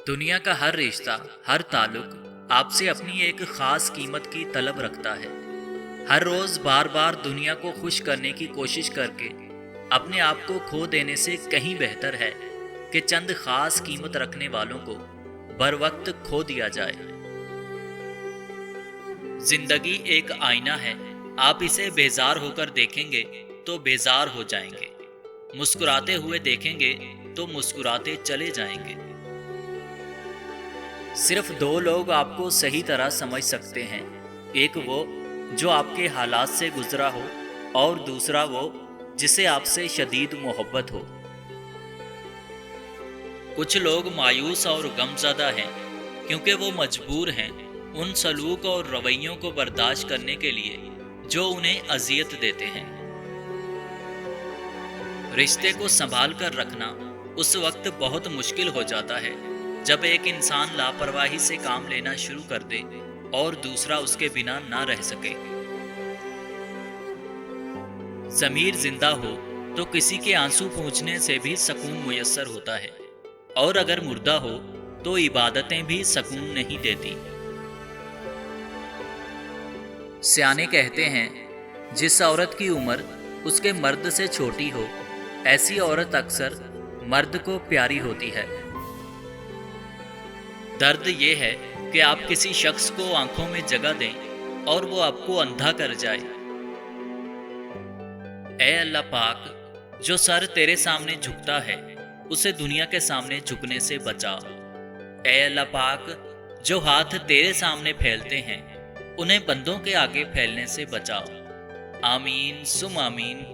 दुनिया का हर रिश्ता, हर ताल्लुक आपसे अपनी एक खास कीमत की तलब रखता है। हर रोज बार बार दुनिया को खुश करने की कोशिश करके अपने आप को खो देने से कहीं बेहतर है कि चंद खास कीमत रखने वालों को बर वक्त खो दिया जाए। जिंदगी एक आईना है, आप इसे बेजार होकर देखेंगे तो बेजार हो जाएंगे, मुस्कुराते हुए देखेंगे तो मुस्कुराते चले जाएंगे। सिर्फ दो लोग आपको सही तरह समझ सकते हैं, एक वो जो आपके हालात से गुजरा हो और दूसरा वो जिसे आपसे शदीद मोहब्बत हो। कुछ लोग मायूस और गमज़दा हैं क्योंकि वो मजबूर हैं उन सलूक और रवैयों को बर्दाश्त करने के लिए जो उन्हें अजियत देते हैं। रिश्ते को संभाल कर रखना उस वक्त बहुत मुश्किल हो जाता है जब एक इंसान लापरवाही से काम लेना शुरू कर दे और दूसरा उसके बिना ना रह सके। ज़मीर जिंदा हो तो किसी के आंसू पोंछने से भी सुकून मुयस्सर होता है, और अगर मुर्दा हो तो इबादतें भी सुकून नहीं देती। सियाने कहते हैं, जिस औरत की उम्र उसके मर्द से छोटी हो, ऐसी औरत अक्सर मर्द को प्यारी होती है। दर्द ये है कि आप किसी शख्स को आंखों में जगह दें और वो आपको अंधा कर जाए। ऐ अल्लाह पाक, जो सर तेरे सामने झुकता है उसे दुनिया के सामने झुकने से बचा। ऐ अल्लाह पाक, जो हाथ तेरे सामने फैलते हैं उन्हें बंदों के आगे फैलने से बचा। आमीन सुम आमीन।